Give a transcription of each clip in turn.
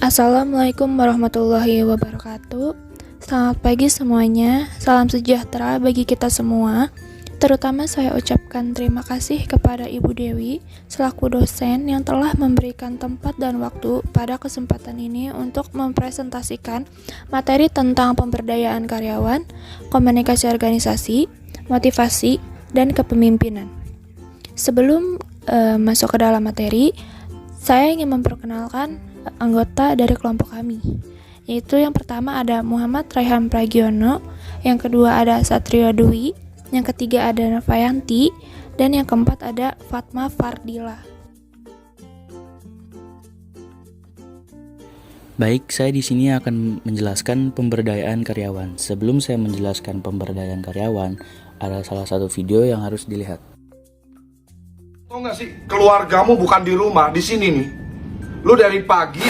Assalamualaikum warahmatullahi wabarakatuh. Selamat pagi semuanya. Salam sejahtera bagi kita semua. Terutama saya ucapkan terima kasih kepada Ibu Dewi selaku dosen yang telah memberikan tempat dan waktu pada kesempatan ini untuk mempresentasikan materi tentang pemberdayaan karyawan, komunikasi organisasi, motivasi, dan kepemimpinan. Sebelum masuk ke dalam materi, saya ingin memperkenalkan anggota dari kelompok kami, yaitu yang pertama ada Muhammad Raihan Pragiono, yang kedua ada Satrio Dwi, yang ketiga ada Navayanti, dan yang keempat ada Fatma Fardila. Baik, saya di sini akan menjelaskan pemberdayaan karyawan. Sebelum saya menjelaskan pemberdayaan karyawan, ada salah satu video yang harus dilihat. Tahu nggak sih, keluargamu bukan di rumah, di sini nih. Lu dari pagi.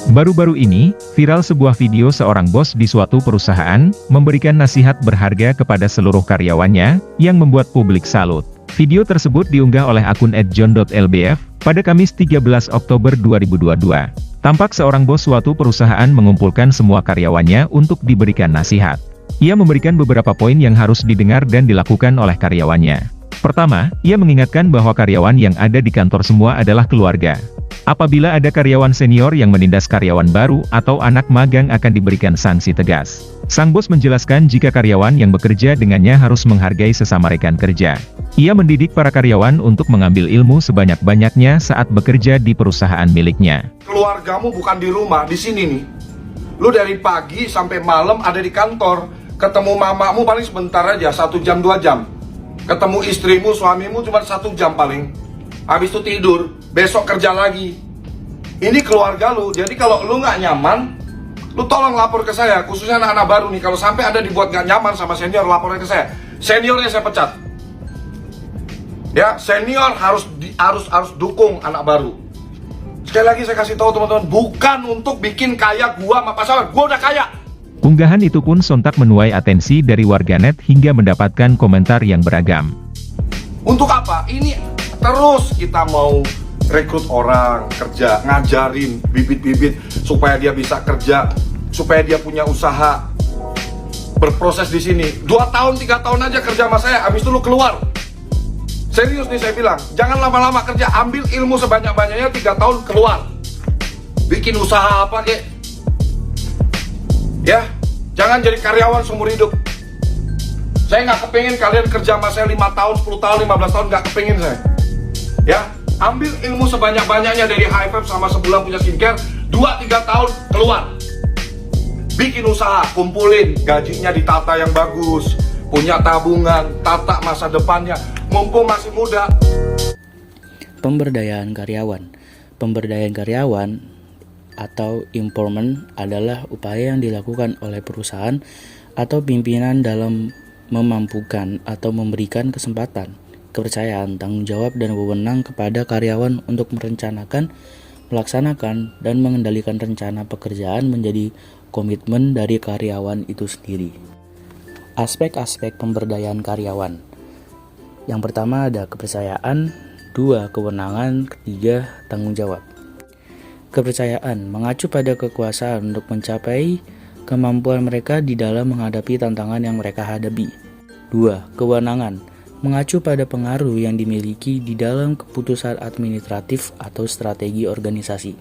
Baru-baru ini, viral sebuah video seorang bos di suatu perusahaan, memberikan nasihat berharga kepada seluruh karyawannya, yang membuat publik salut. Video tersebut diunggah oleh akun @john.lbf, pada Kamis 13 Oktober 2022. Tampak seorang bos suatu perusahaan mengumpulkan semua karyawannya untuk diberikan nasihat. Ia memberikan beberapa poin yang harus didengar dan dilakukan oleh karyawannya. Pertama, ia mengingatkan bahwa karyawan yang ada di kantor semua adalah keluarga. Apabila ada karyawan senior yang menindas karyawan baru atau anak magang akan diberikan sanksi tegas. Sang bos menjelaskan jika karyawan yang bekerja dengannya harus menghargai sesama rekan kerja. Ia mendidik para karyawan untuk mengambil ilmu sebanyak-banyaknya saat bekerja di perusahaan miliknya. Keluargamu bukan di rumah, di sini nih. Lu dari pagi sampai malam ada di kantor. Ketemu mamamu paling sebentar aja, 1 jam 2 jam. Ketemu istrimu, suamimu cuma 1 jam paling. Habis itu tidur, besok kerja lagi. Ini keluarga lu, jadi kalau lu nggak nyaman, lu tolong lapor ke saya, khususnya anak-anak baru nih. Kalau sampai ada dibuat nggak nyaman sama senior, lapornya ke saya. Seniornya saya pecat. Ya, senior harus dukung anak baru. Sekali lagi saya kasih tahu teman-teman, bukan untuk bikin kaya gua sama pasangan, gua udah kaya. Unggahan itu pun sontak menuai atensi dari warganet hingga mendapatkan komentar yang beragam. Untuk apa? Ini terus kita mau rekrut orang kerja, ngajarin bibit-bibit supaya dia bisa kerja, supaya dia punya usaha, berproses di sini. 2 tahun, 3 tahun aja kerja sama saya, habis itu lu keluar. Serius nih saya bilang, jangan lama-lama kerja, ambil ilmu sebanyak-banyaknya, 3 tahun keluar. Bikin usaha apa kek. Ya, jangan jadi karyawan seumur hidup. Saya nggak kepingin kalian kerja sama saya 5 tahun, 10 tahun, 15 tahun, nggak kepingin saya. Ya, ambil ilmu sebanyak-banyaknya dari HFF sama sebulan punya skincare, 2-3 tahun keluar. Bikin usaha, kumpulin, gajinya ditata yang bagus, punya tabungan, tata masa depannya, mumpung masih muda. Pemberdayaan karyawan. Pemberdayaan karyawan atau empowerment adalah upaya yang dilakukan oleh perusahaan atau pimpinan dalam memampukan atau memberikan kesempatan, kepercayaan, tanggung jawab, dan wewenang kepada karyawan untuk merencanakan, melaksanakan, dan mengendalikan rencana pekerjaan menjadi komitmen dari karyawan itu sendiri. Aspek-aspek pemberdayaan karyawan. Yang pertama ada kepercayaan, 2 kewenangan, 3 tanggung jawab. Kepercayaan mengacu pada kekuasaan untuk mencapai kemampuan mereka di dalam menghadapi tantangan yang mereka hadapi. 2. Kewenangan mengacu pada pengaruh yang dimiliki di dalam keputusan administratif atau strategi organisasi.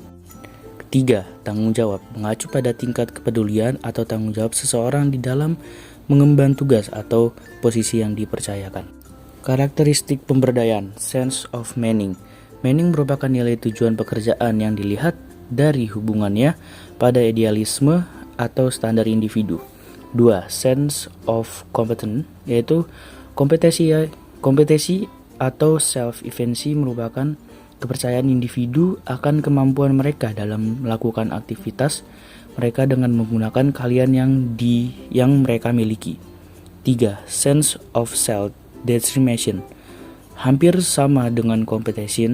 3. Tanggung jawab mengacu pada tingkat kepedulian atau tanggung jawab seseorang di dalam mengemban tugas atau posisi yang dipercayakan. Karakteristik pemberdayaan, sense of meaning. Meaning merupakan nilai tujuan pekerjaan yang dilihat dari hubungannya pada idealisme atau standar individu. 2. Sense of competence, yaitu kompetensi Kompetensi atau self-efficacy merupakan kepercayaan individu akan kemampuan mereka dalam melakukan aktivitas mereka dengan menggunakan keahlian yang mereka miliki. 3. Sense of self-determination. Hampir sama dengan kompetensi.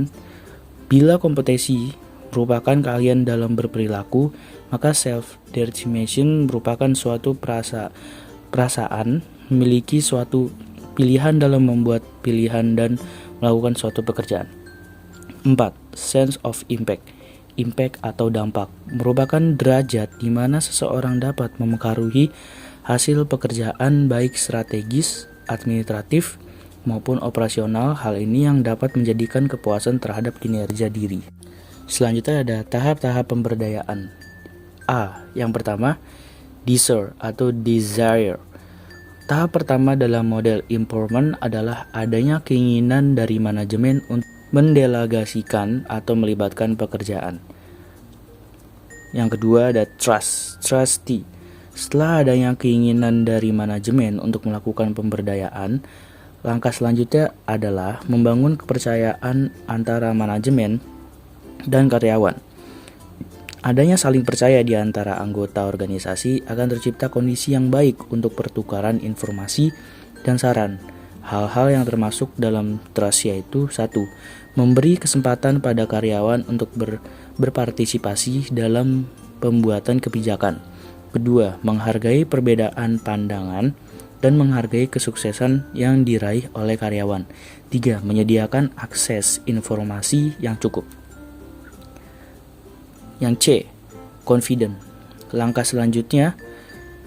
Bila kompetensi merupakan keahlian dalam berperilaku, maka self-determination merupakan suatu perasaan memiliki suatu pilihan dalam membuat pilihan dan melakukan suatu pekerjaan. 4. Sense of impact. Impact atau dampak merupakan derajat di mana seseorang dapat mempengaruhi hasil pekerjaan baik strategis, administratif, maupun operasional. Hal ini yang dapat menjadikan kepuasan terhadap kinerja diri. Selanjutnya ada tahap-tahap pemberdayaan. A. Yang pertama, desire. Tahap pertama dalam model empowerment adalah adanya keinginan dari manajemen untuk mendelegasikan atau melibatkan pekerjaan. Yang kedua ada trustee. Setelah adanya keinginan dari manajemen untuk melakukan pemberdayaan, langkah selanjutnya adalah membangun kepercayaan antara manajemen dan karyawan. Adanya saling percaya di antara anggota organisasi akan tercipta kondisi yang baik untuk pertukaran informasi dan saran. Hal-hal yang termasuk dalam trust yaitu 1. Memberi kesempatan pada karyawan untuk berpartisipasi dalam pembuatan kebijakan. Kedua, menghargai perbedaan pandangan dan menghargai kesuksesan yang diraih oleh karyawan. 3. Menyediakan akses informasi yang cukup. Yang C, confident. Langkah selanjutnya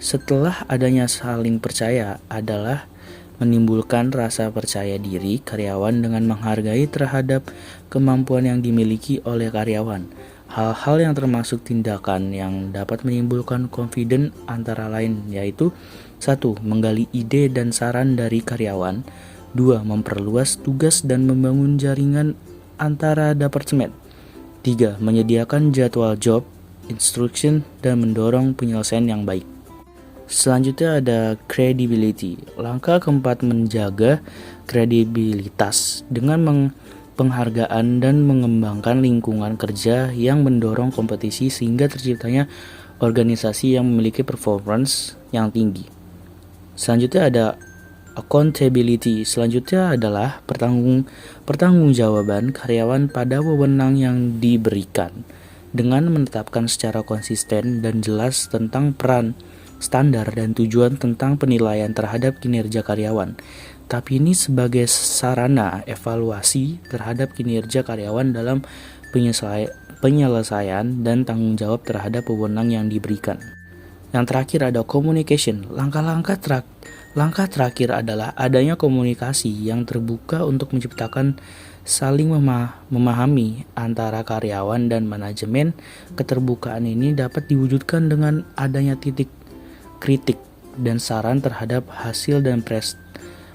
setelah adanya saling percaya adalah menimbulkan rasa percaya diri karyawan dengan menghargai terhadap kemampuan yang dimiliki oleh karyawan. Hal-hal yang termasuk tindakan yang dapat menimbulkan confident antara lain yaitu 1. Menggali ide dan saran dari karyawan. 2. Memperluas tugas dan membangun jaringan antara departemen. 3. Menyediakan jadwal job, instruction, dan mendorong penyelesaian yang baik. Selanjutnya ada credibility. Langkah keempat menjaga kredibilitas dengan penghargaan dan mengembangkan lingkungan kerja yang mendorong kompetisi sehingga terciptanya organisasi yang memiliki performance yang tinggi. Selanjutnya ada accountability. Selanjutnya adalah pertanggungjawaban karyawan pada wewenang yang diberikan dengan menetapkan secara konsisten dan jelas tentang peran, standar, dan tujuan tentang penilaian terhadap kinerja karyawan. Tapi ini sebagai sarana evaluasi terhadap kinerja karyawan dalam penyelesaian dan tanggung jawab terhadap wewenang yang diberikan. Yang terakhir ada communication. Langkah terakhir adalah adanya komunikasi yang terbuka untuk menciptakan saling memahami antara karyawan dan manajemen. Keterbukaan ini dapat diwujudkan dengan adanya titik kritik dan saran terhadap hasil dan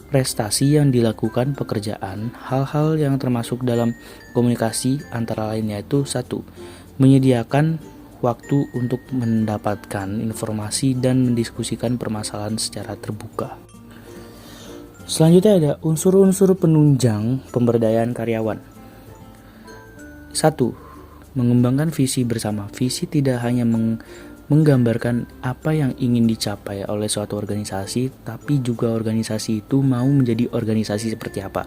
prestasi yang dilakukan pekerjaan. Hal-hal yang termasuk dalam komunikasi antara lain yaitu 1. Menyediakan waktu untuk mendapatkan informasi dan mendiskusikan permasalahan secara terbuka. Selanjutnya ada unsur-unsur penunjang pemberdayaan karyawan. 1. Mengembangkan visi bersama. Visi tidak hanya menggambarkan apa yang ingin dicapai oleh suatu organisasi, tapi juga organisasi itu mau menjadi organisasi seperti apa.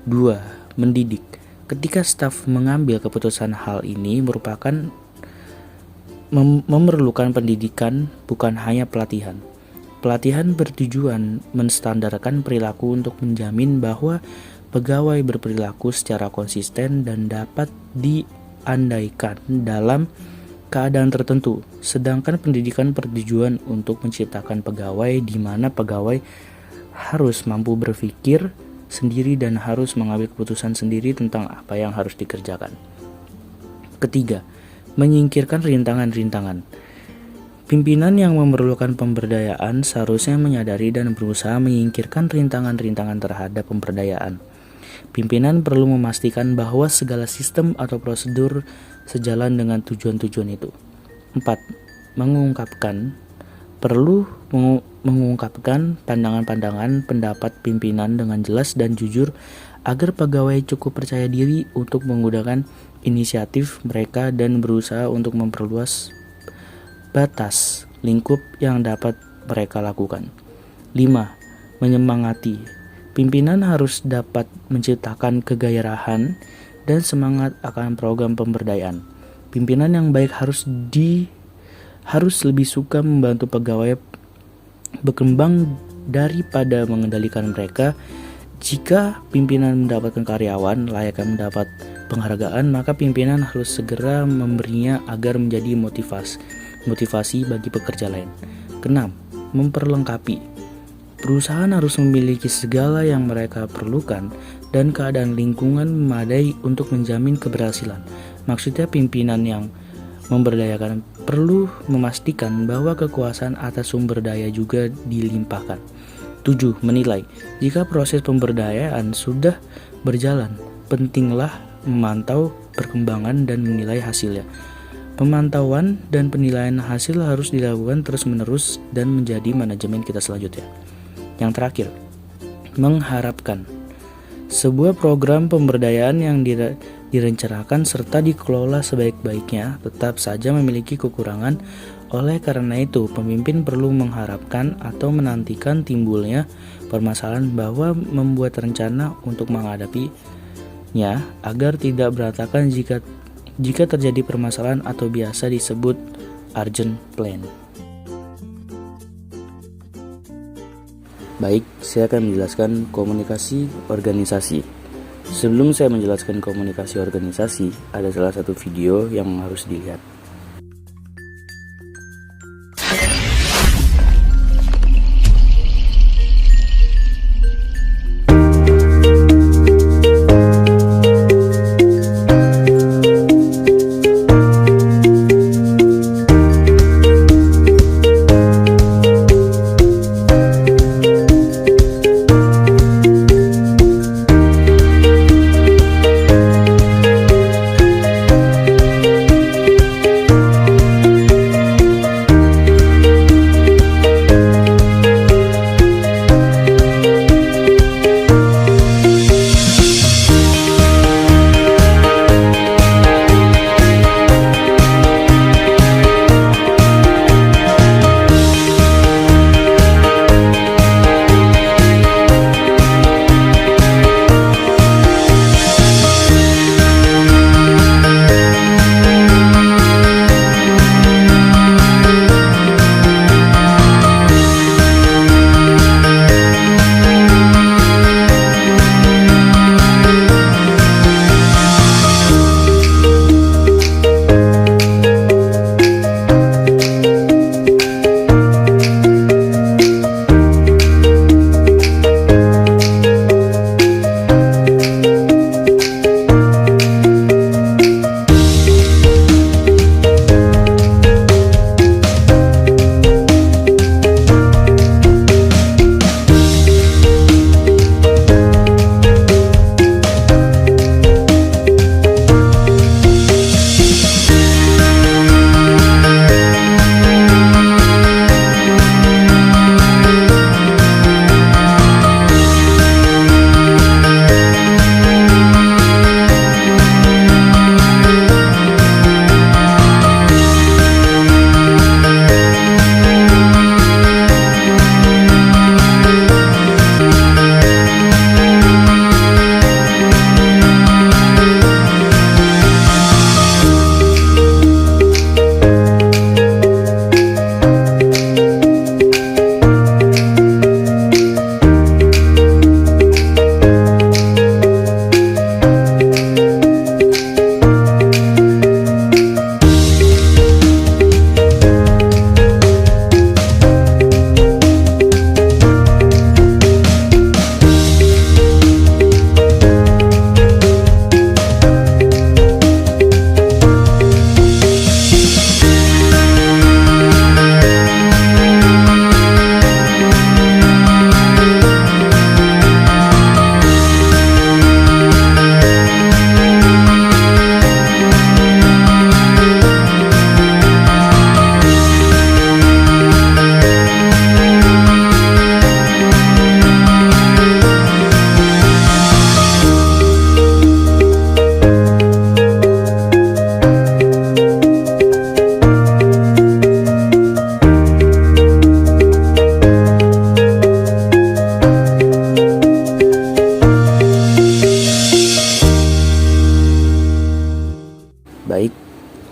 2. Mendidik. Ketika staf mengambil keputusan, hal ini memerlukan pendidikan, bukan hanya pelatihan. Pelatihan bertujuan menstandarkan perilaku untuk menjamin bahwa pegawai berperilaku secara konsisten dan dapat diandaikan dalam keadaan tertentu, sedangkan pendidikan bertujuan untuk menciptakan pegawai di mana pegawai harus mampu berpikir sendiri dan harus mengambil keputusan sendiri tentang apa yang harus dikerjakan. Ketiga, menyingkirkan rintangan-rintangan. Pimpinan yang memerlukan pemberdayaan seharusnya menyadari dan berusaha menyingkirkan rintangan-rintangan terhadap pemberdayaan. Pimpinan perlu memastikan bahwa segala sistem atau prosedur sejalan dengan tujuan-tujuan itu. 4. perlu mengungkapkan pandangan-pandangan pendapat pimpinan dengan jelas dan jujur agar pegawai cukup percaya diri untuk menggunakan inisiatif mereka dan berusaha untuk memperluas batas lingkup yang dapat mereka lakukan. 5. Menyemangati. Pimpinan harus dapat menciptakan kegairahan dan semangat akan program pemberdayaan. Pimpinan yang baik harus lebih suka membantu pegawai berkembang daripada mengendalikan mereka. Jika pimpinan mendapatkan karyawan layak mendapat penghargaan, maka pimpinan harus segera memberinya agar menjadi motivasi bagi pekerja lain. 6. Memperlengkapi. Perusahaan harus memiliki segala yang mereka perlukan dan keadaan lingkungan memadai untuk menjamin keberhasilan. Maksudnya pimpinan yang memberdayakan perlu memastikan bahwa kekuasaan atas sumber daya juga dilimpahkan. 7. Menilai. Jika proses pemberdayaan sudah berjalan, pentinglah memantau perkembangan dan menilai hasilnya. Pemantauan dan penilaian hasil harus dilakukan terus-menerus dan menjadi manajemen kita selanjutnya. Yang terakhir, mengharapkan. Sebuah program pemberdayaan yang direncanakan serta dikelola sebaik-baiknya tetap saja memiliki kekurangan. Oleh karena itu, pemimpin perlu mengharapkan atau menantikan timbulnya permasalahan bahwa membuat rencana untuk menghadapinya agar tidak berantakan jika terjadi permasalahan atau biasa disebut urgent plan. Baik, saya akan menjelaskan komunikasi organisasi. Sebelum saya menjelaskan komunikasi organisasi, ada salah satu video yang harus dilihat.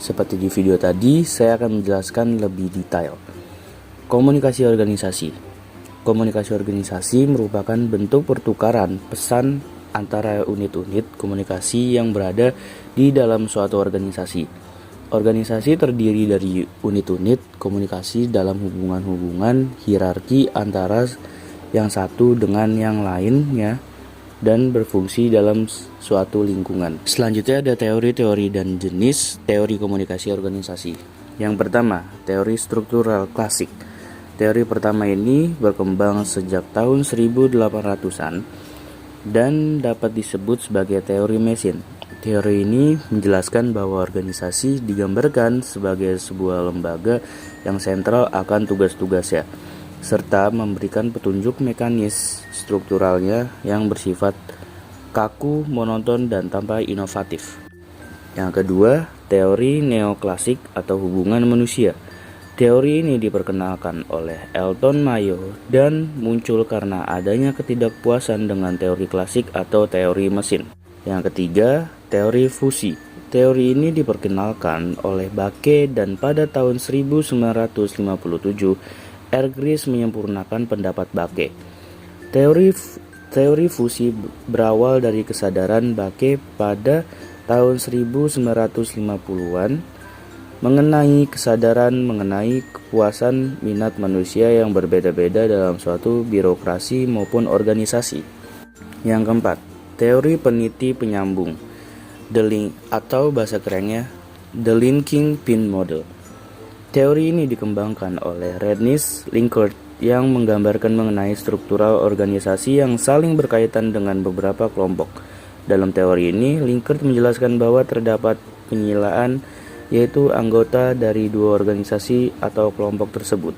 Seperti di video tadi, saya akan menjelaskan lebih detail. Komunikasi organisasi. Komunikasi organisasi merupakan bentuk pertukaran pesan antara unit-unit komunikasi yang berada di dalam suatu organisasi. Organisasi terdiri dari unit-unit komunikasi dalam hubungan-hubungan hierarki antara yang satu dengan yang lainnya dan berfungsi dalam suatu lingkungan. Selanjutnya ada teori-teori dan jenis teori komunikasi organisasi. Yang pertama, teori struktural klasik. Teori pertama ini berkembang sejak tahun 1800-an dan dapat disebut sebagai teori mesin. Teori ini menjelaskan bahwa organisasi digambarkan sebagai sebuah lembaga yang sentral akan tugas-tugasnya, serta memberikan petunjuk mekanis strukturalnya yang bersifat kaku, monoton, dan tanpa inovatif. Yang kedua, teori neoklasik atau hubungan manusia. Teori ini diperkenalkan oleh Elton Mayo dan muncul karena adanya ketidakpuasan dengan teori klasik atau teori mesin. Yang ketiga, teori fusi. Teori ini diperkenalkan oleh Bache dan pada tahun 1957 Ergris menyempurnakan pendapat Bache. Teori fusi berawal dari kesadaran Bache pada tahun 1950-an mengenai kepuasan minat manusia yang berbeda-beda dalam suatu birokrasi maupun organisasi. Yang keempat, teori peniti penyambung, atau bahasa kerennya The Linking Pin Model. Teori ini dikembangkan oleh Rennis Linkert yang menggambarkan mengenai struktural organisasi yang saling berkaitan dengan beberapa kelompok. Dalam teori ini, Linkert menjelaskan bahwa terdapat penyilaan, yaitu anggota dari dua organisasi atau kelompok tersebut.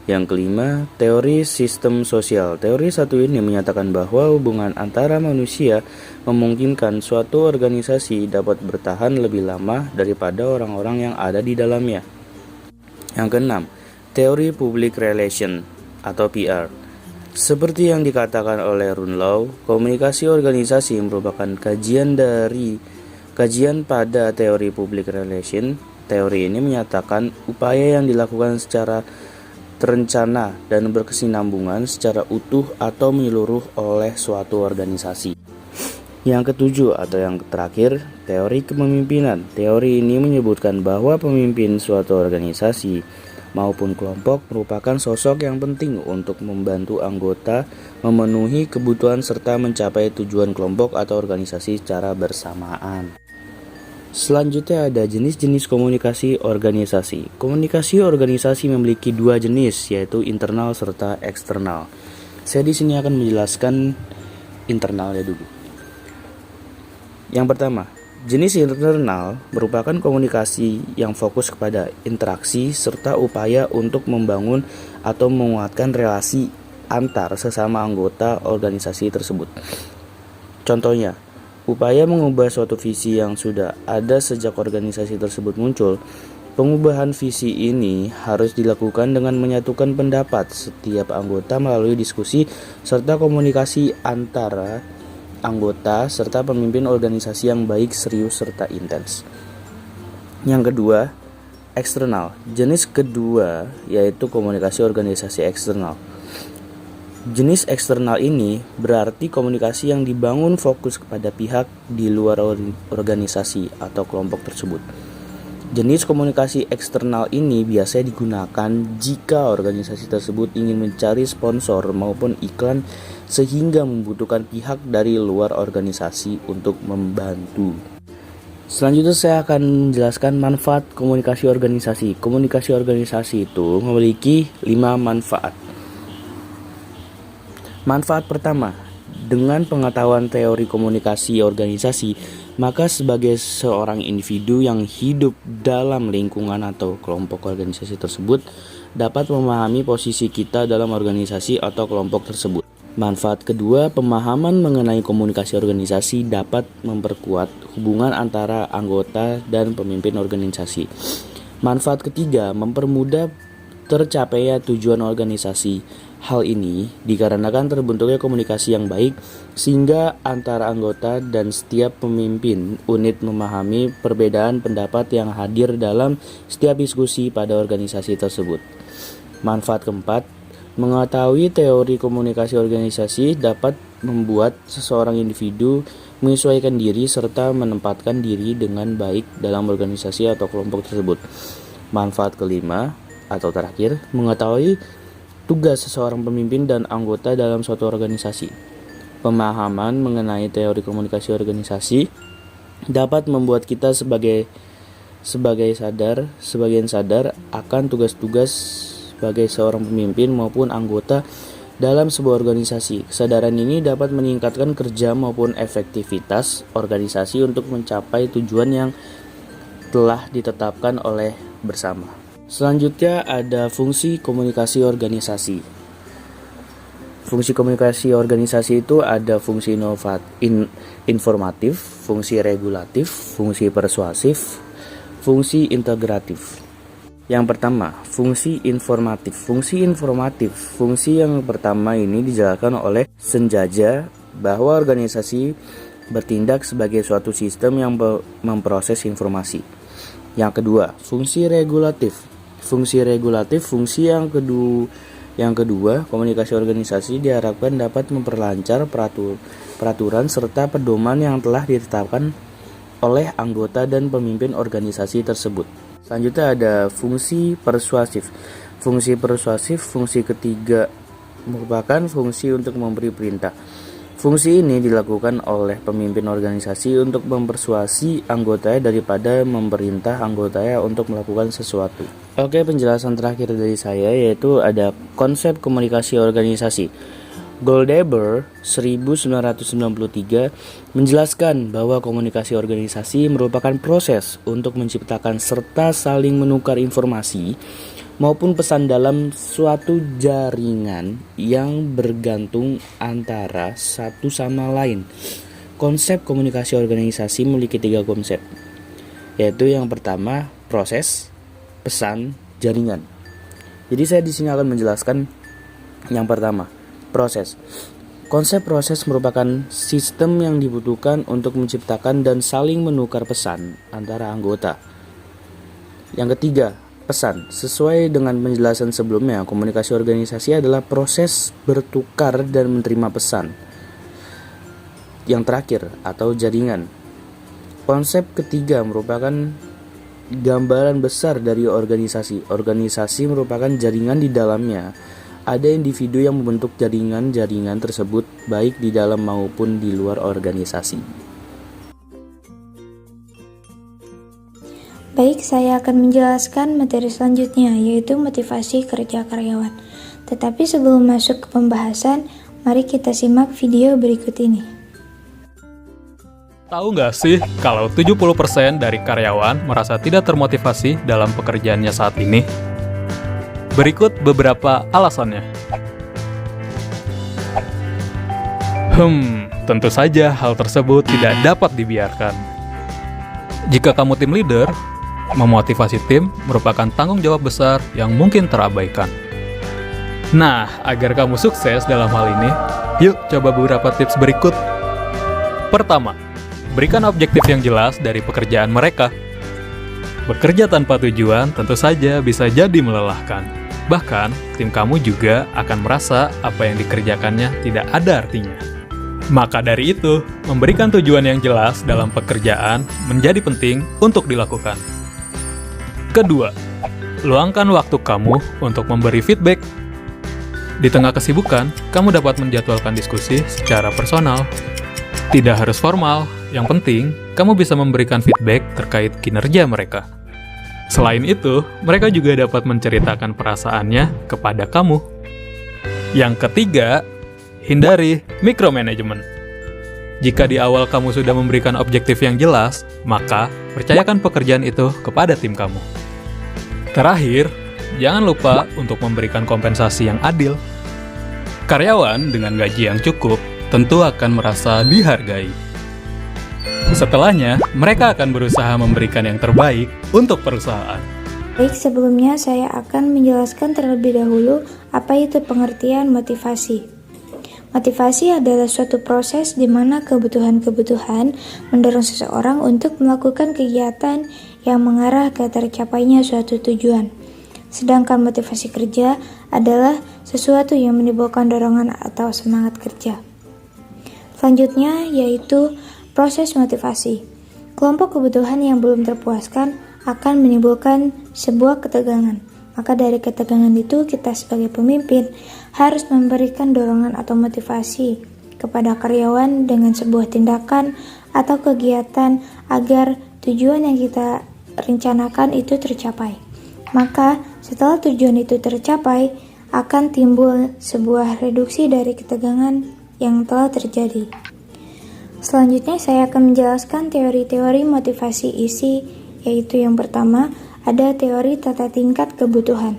Yang kelima, teori sistem sosial. Teori satu ini menyatakan bahwa hubungan antara manusia memungkinkan suatu organisasi dapat bertahan lebih lama daripada orang-orang yang ada di dalamnya. Yang keenam, teori public relation atau PR. Seperti yang dikatakan oleh Runlow, komunikasi organisasi merupakan kajian pada teori public relation. Teori ini menyatakan upaya yang dilakukan secara terencana dan berkesinambungan secara utuh atau menyeluruh oleh suatu organisasi. Yang ketujuh atau yang terakhir, teori kepemimpinan. Teori ini menyebutkan bahwa pemimpin suatu organisasi maupun kelompok merupakan sosok yang penting untuk membantu anggota memenuhi kebutuhan serta mencapai tujuan kelompok atau organisasi secara bersamaan. Selanjutnya ada jenis-jenis komunikasi organisasi. Komunikasi organisasi memiliki dua jenis, yaitu internal serta eksternal. Saya di sini akan menjelaskan internalnya dulu. Yang pertama, jenis internal merupakan komunikasi yang fokus kepada interaksi serta upaya untuk membangun atau menguatkan relasi antar sesama anggota organisasi tersebut. Contohnya, upaya mengubah suatu visi yang sudah ada sejak organisasi tersebut muncul. Pengubahan visi ini harus dilakukan dengan menyatukan pendapat setiap anggota melalui diskusi serta komunikasi antara anggota serta pemimpin organisasi yang baik, serius, serta intens. Yang kedua, eksternal. Jenis kedua yaitu komunikasi organisasi eksternal. Jenis eksternal ini berarti komunikasi yang dibangun fokus kepada pihak di luar organisasi atau kelompok tersebut. Jenis komunikasi eksternal ini biasanya digunakan jika organisasi tersebut ingin mencari sponsor maupun iklan sehingga membutuhkan pihak dari luar organisasi untuk membantu. Selanjutnya saya akan menjelaskan manfaat komunikasi organisasi. Komunikasi organisasi itu memiliki 5 manfaat. Manfaat pertama, dengan pengetahuan teori komunikasi organisasi, maka sebagai seorang individu yang hidup dalam lingkungan atau kelompok organisasi tersebut dapat memahami posisi kita dalam organisasi atau kelompok tersebut. Manfaat kedua, pemahaman mengenai komunikasi organisasi dapat memperkuat hubungan antara anggota dan pemimpin organisasi. Manfaat ketiga, mempermudah tercapainya tujuan organisasi. Hal ini dikarenakan terbentuknya komunikasi yang baik sehingga antara anggota dan setiap pemimpin unit memahami perbedaan pendapat yang hadir dalam setiap diskusi pada organisasi tersebut. Manfaat keempat, mengetahui teori komunikasi organisasi dapat membuat seseorang individu menyesuaikan diri serta menempatkan diri dengan baik dalam organisasi atau kelompok tersebut. Manfaat kelima atau terakhir, mengetahui tugas seseorang pemimpin dan anggota dalam suatu organisasi. Pemahaman mengenai teori komunikasi organisasi dapat membuat kita sebagian sadar akan tugas-tugas sebagai seorang pemimpin maupun anggota dalam sebuah organisasi. Kesadaran ini dapat meningkatkan kerja maupun efektivitas organisasi untuk mencapai tujuan yang telah ditetapkan oleh bersama. Selanjutnya ada fungsi komunikasi organisasi. Fungsi komunikasi organisasi itu ada fungsi informatif, fungsi regulatif, fungsi persuasif, fungsi integratif. Yang pertama, fungsi informatif. Fungsi yang pertama ini dijelaskan oleh Senjaja bahwa organisasi bertindak sebagai suatu sistem yang memproses informasi. Yang kedua, fungsi regulatif. Fungsi yang kedua, komunikasi organisasi diharapkan dapat memperlancar peraturan serta pedoman yang telah ditetapkan oleh anggota dan pemimpin organisasi tersebut. Selanjutnya ada fungsi persuasif. Fungsi ketiga merupakan fungsi untuk memberi perintah. Fungsi ini dilakukan oleh pemimpin organisasi untuk mempersuasi anggotanya daripada memerintah anggotanya untuk melakukan sesuatu. Oke, penjelasan terakhir dari saya yaitu ada konsep komunikasi organisasi. Goldhaber 1993 menjelaskan bahwa komunikasi organisasi merupakan proses untuk menciptakan serta saling menukar informasi maupun pesan dalam suatu jaringan yang bergantung antara satu sama lain. Konsep komunikasi organisasi memiliki 3 konsep, yaitu yang pertama proses, pesan, jaringan. Jadi saya di sini akan menjelaskan yang pertama, proses. Konsep proses merupakan sistem yang dibutuhkan untuk menciptakan dan saling menukar pesan antara anggota. Yang ketiga, pesan. Sesuai dengan penjelasan sebelumnya, komunikasi organisasi adalah proses bertukar dan menerima pesan. Yang terakhir, atau jaringan. Konsep ketiga merupakan gambaran besar dari organisasi. Organisasi merupakan jaringan di dalamnya. Ada individu yang membentuk jaringan-jaringan tersebut baik di dalam maupun di luar organisasi. Baik, saya akan menjelaskan materi selanjutnya, yaitu motivasi kerja karyawan. Tetapi sebelum masuk ke pembahasan, mari kita simak video berikut ini. Tahu nggak sih kalau 70% dari karyawan merasa tidak termotivasi dalam pekerjaannya saat ini? Berikut beberapa alasannya. Tentu saja hal tersebut tidak dapat dibiarkan. Jika kamu tim leader, memotivasi tim merupakan tanggung jawab besar yang mungkin terabaikan. Nah, agar kamu sukses dalam hal ini, yuk coba beberapa tips berikut. Pertama, berikan objektif yang jelas dari pekerjaan mereka. Bekerja tanpa tujuan tentu saja bisa jadi melelahkan. Bahkan, tim kamu juga akan merasa apa yang dikerjakannya tidak ada artinya. Maka dari itu, memberikan tujuan yang jelas dalam pekerjaan menjadi penting untuk dilakukan. Kedua, luangkan waktu kamu untuk memberi feedback. Di tengah kesibukan, kamu dapat menjadwalkan diskusi secara personal. Tidak harus formal, yang penting kamu bisa memberikan feedback terkait kinerja mereka. Selain itu, mereka juga dapat menceritakan perasaannya kepada kamu. Yang ketiga, hindari micromanagement. Jika di awal kamu sudah memberikan objektif yang jelas, maka percayakan pekerjaan itu kepada tim kamu. Terakhir, jangan lupa untuk memberikan kompensasi yang adil. Karyawan dengan gaji yang cukup tentu akan merasa dihargai. Setelahnya, mereka akan berusaha memberikan yang terbaik untuk perusahaan. Baik, sebelumnya saya akan menjelaskan terlebih dahulu apa itu pengertian motivasi. Motivasi adalah suatu proses di mana kebutuhan-kebutuhan mendorong seseorang untuk melakukan kegiatan yang mengarah ke tercapainya suatu tujuan. Sedangkan motivasi kerja adalah sesuatu yang menimbulkan dorongan atau semangat kerja. Selanjutnya yaitu proses motivasi. Kelompok kebutuhan yang belum terpuaskan akan menimbulkan sebuah ketegangan. Maka dari ketegangan itu kita sebagai pemimpin harus memberikan dorongan atau motivasi kepada karyawan dengan sebuah tindakan atau kegiatan agar tujuan yang kita rencanakan itu tercapai. Maka setelah tujuan itu tercapai akan timbul sebuah reduksi dari ketegangan yang telah terjadi. Selanjutnya saya akan menjelaskan teori-teori motivasi isi, yaitu yang pertama ada teori tata tingkat kebutuhan.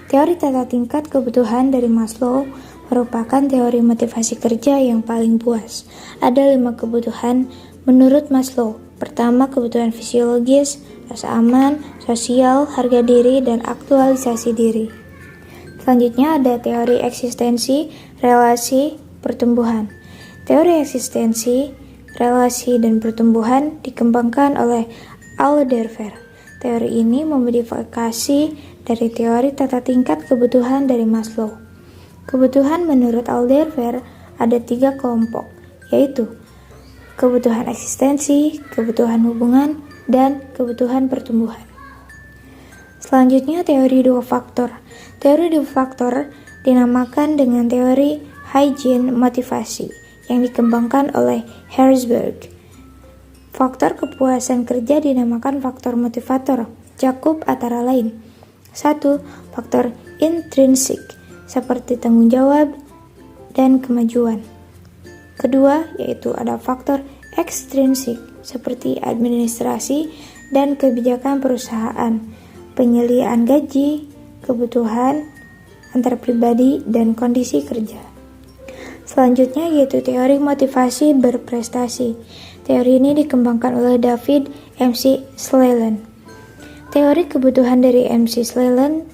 Teori tata tingkat kebutuhan dari Maslow merupakan teori motivasi kerja yang paling puas. Ada 5 kebutuhan menurut Maslow. Pertama, kebutuhan fisiologis, rasa aman, sosial, harga diri, dan aktualisasi diri. Selanjutnya ada teori eksistensi, relasi, pertumbuhan. Teori eksistensi, relasi, dan pertumbuhan dikembangkan oleh Alderfer. Teori ini memodifikasi dari teori tata tingkat kebutuhan dari Maslow. Kebutuhan menurut Alderfer ada 3 kelompok, yaitu kebutuhan eksistensi, kebutuhan hubungan, dan kebutuhan pertumbuhan. Selanjutnya teori 2 faktor. Teori 2 faktor dinamakan dengan teori hygiene motivasi yang dikembangkan oleh Herzberg. Faktor kepuasan kerja dinamakan faktor motivator, cakup antara lain 1. Faktor intrinsik seperti tanggung jawab dan kemajuan. Kedua, yaitu ada faktor ekstrinsik seperti administrasi dan kebijakan perusahaan, penyediaan gaji, kebutuhan antar pribadi, dan kondisi kerja. Selanjutnya yaitu teori motivasi berprestasi. Teori ini dikembangkan oleh David MC Slayland. Teori kebutuhan dari MC Slayland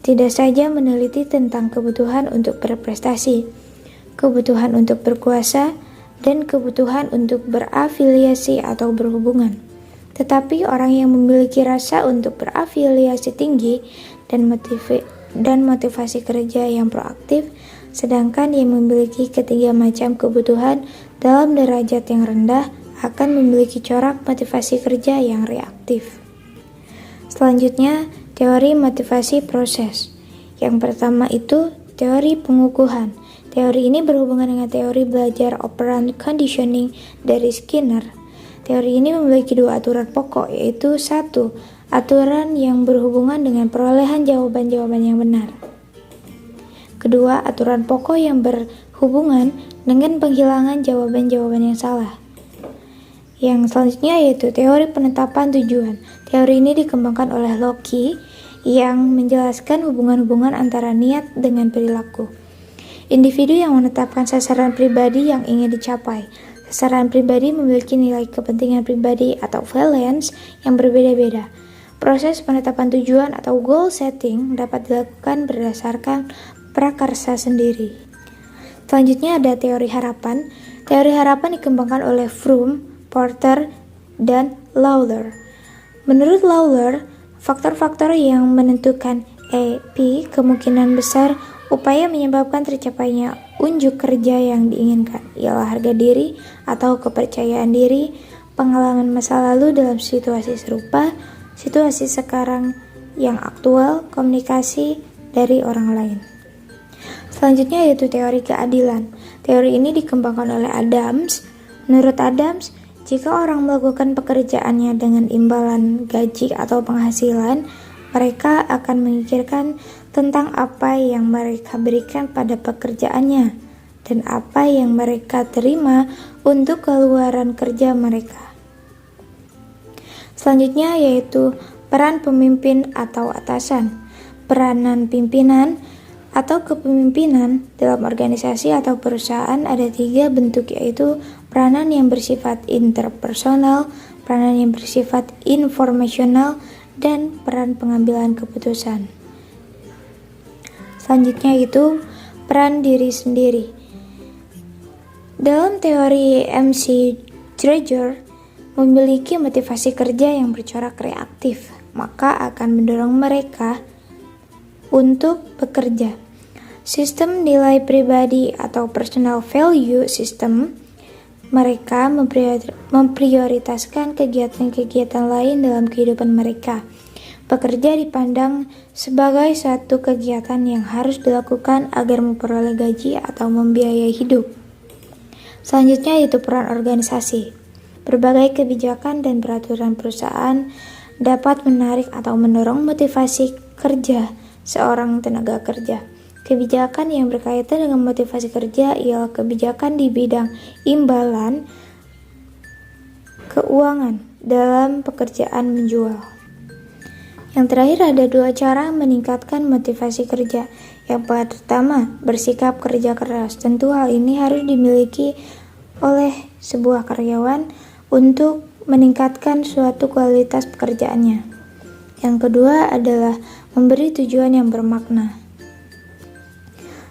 tidak saja meneliti tentang kebutuhan untuk berprestasi, kebutuhan untuk berkuasa, dan kebutuhan untuk berafiliasi atau berhubungan. Tetapi orang yang memiliki rasa untuk berafiliasi tinggi dan motivasi kerja yang proaktif, sedangkan yang memiliki ketiga macam kebutuhan dalam derajat yang rendah akan memiliki corak motivasi kerja yang reaktif. Selanjutnya, teori motivasi proses. Yang pertama itu teori pengukuhan. Teori ini berhubungan dengan teori belajar operant conditioning dari Skinner. Teori ini memiliki 2 aturan pokok, yaitu 1. Aturan yang berhubungan dengan perolehan jawaban-jawaban yang benar. Kedua, aturan pokok yang berhubungan dengan penghilangan jawaban-jawaban yang salah. Yang selanjutnya yaitu teori penetapan tujuan. Teori ini dikembangkan oleh Locke yang menjelaskan hubungan-hubungan antara niat dengan perilaku. Individu yang menetapkan sasaran pribadi yang ingin dicapai. Sasaran pribadi memiliki nilai kepentingan pribadi atau valence yang berbeda-beda. Proses penetapan tujuan atau goal setting dapat dilakukan berdasarkan prakarsa sendiri. Selanjutnya ada teori harapan. Teori harapan dikembangkan oleh Froome, Porter, dan Lawler. Menurut Lawler, faktor-faktor yang menentukan P kemungkinan besar upaya menyebabkan tercapainya unjuk kerja yang diinginkan ialah harga diri atau kepercayaan diri, pengalaman masa lalu dalam situasi serupa, situasi sekarang yang aktual, komunikasi dari orang lain. Selanjutnya yaitu teori keadilan. Teori ini dikembangkan oleh Adams. Menurut Adams, jika orang melakukan pekerjaannya dengan imbalan gaji atau penghasilan, mereka akan memikirkan tentang apa yang mereka berikan pada pekerjaannya dan apa yang mereka terima untuk keluaran kerja mereka. Selanjutnya yaitu peran pemimpin atau atasan. Peranan pimpinan atau kepemimpinan dalam organisasi atau perusahaan ada 3 bentuk, yaitu peranan yang bersifat interpersonal, peranan yang bersifat informasional, dan peran pengambilan keputusan. Selanjutnya itu peran diri sendiri. Dalam teori MC Drager, memiliki motivasi kerja yang bercorak reaktif, maka akan mendorong mereka untuk bekerja. Sistem nilai pribadi atau personal value system, mereka memprioritaskan kegiatan-kegiatan lain dalam kehidupan mereka. Bekerja dipandang sebagai suatu kegiatan yang harus dilakukan agar memperoleh gaji atau membiayai hidup. Selanjutnya yaitu peran organisasi. Berbagai kebijakan dan peraturan perusahaan dapat menarik atau mendorong motivasi kerja seorang tenaga kerja. Kebijakan yang berkaitan dengan motivasi kerja ialah kebijakan di bidang imbalan keuangan dalam pekerjaan menjual. Yang terakhir ada 2 cara meningkatkan motivasi kerja. Yang pertama, bersikap kerja keras. Tentu hal ini harus dimiliki oleh sebuah karyawan untuk meningkatkan suatu kualitas pekerjaannya. Yang kedua adalah memberi tujuan yang bermakna.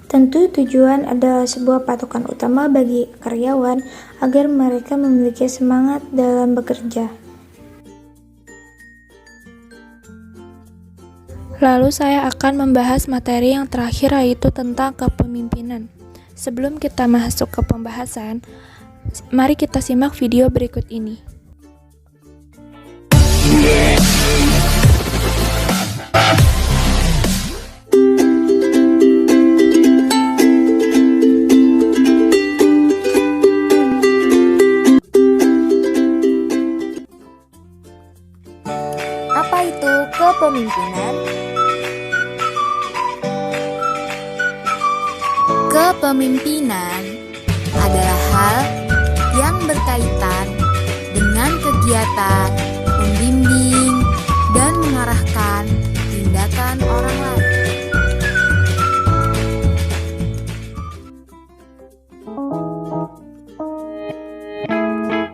Tentu tujuan adalah sebuah patokan utama bagi karyawan agar mereka memiliki semangat dalam bekerja. Lalu saya akan membahas materi yang terakhir, yaitu tentang kepemimpinan. Sebelum kita masuk ke pembahasan, mari kita simak video berikut ini. Apa itu kepemimpinan? Kepemimpinan adalah hal yang berkaitan dengan kegiatan membimbing dan mengarahkan tindakan orang lain.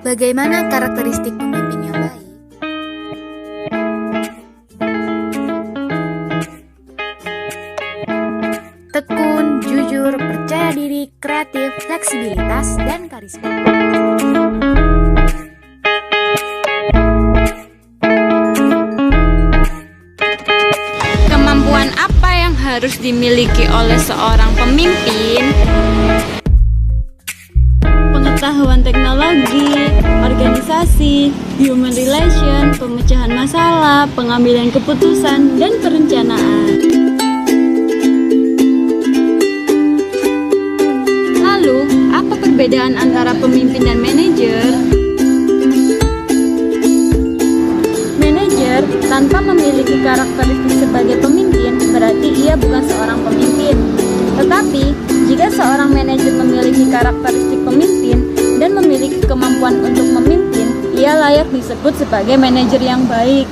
Bagaimana karakteristik pemimpin yang baik? Tekun, jujur, percaya diri, kreatif, fleksibilitas, dan karisma. Kemampuan apa yang harus dimiliki oleh seorang pemimpin? Pengetahuan teknologi, organisasi, human relation, pemecahan masalah, pengambilan keputusan, dan perencanaan. Lalu, apa perbedaan antara pemimpin dan manajer? Manajer tanpa memiliki karakteristik sebagai pemimpin berarti ia bukan seorang pemimpin. Tetapi, jika seorang manajer memiliki karakteristik pemimpin dan memiliki kemampuan untuk memimpin, ia layak disebut sebagai manajer yang baik.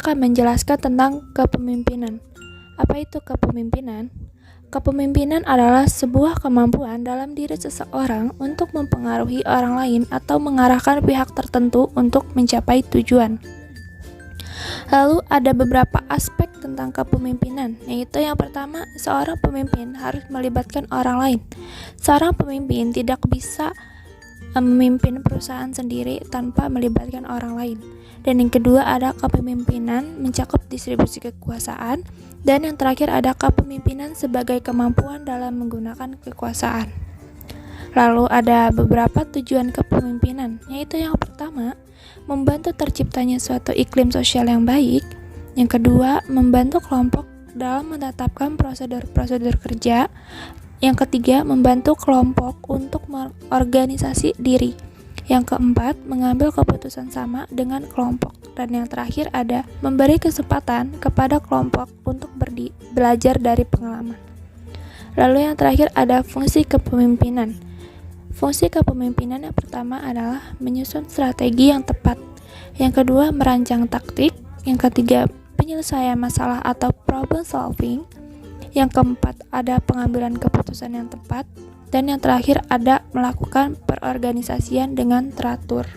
akan menjelaskan tentang kepemimpinan. Apa itu kepemimpinan? Kepemimpinan adalah sebuah kemampuan dalam diri seseorang untuk mempengaruhi orang lain atau mengarahkan pihak tertentu untuk mencapai tujuan. Lalu ada beberapa aspek tentang kepemimpinan, yaitu yang pertama, seorang pemimpin harus melibatkan orang lain. Seorang pemimpin tidak bisa memimpin perusahaan sendiri tanpa melibatkan orang lain. Dan yang kedua ada kepemimpinan mencakup distribusi kekuasaan. Dan yang terakhir ada kepemimpinan sebagai kemampuan dalam menggunakan kekuasaan. Lalu ada beberapa tujuan kepemimpinan, yaitu yang pertama, membantu terciptanya suatu iklim sosial yang baik. Yang kedua, membantu kelompok dalam menetapkan prosedur-prosedur kerja. Yang ketiga, membantu kelompok untuk mengorganisasi diri. Yang keempat, mengambil keputusan sama dengan kelompok. Dan yang terakhir ada memberi kesempatan kepada kelompok untuk belajar dari pengalaman. Lalu yang terakhir ada fungsi kepemimpinan. Fungsi kepemimpinan yang pertama adalah menyusun strategi yang tepat. Yang kedua, merancang taktik. Yang ketiga, penyelesaian masalah atau problem solving. Yang keempat, ada pengambilan keputusan yang tepat. Dan yang terakhir ada melakukan perorganisasian dengan teratur.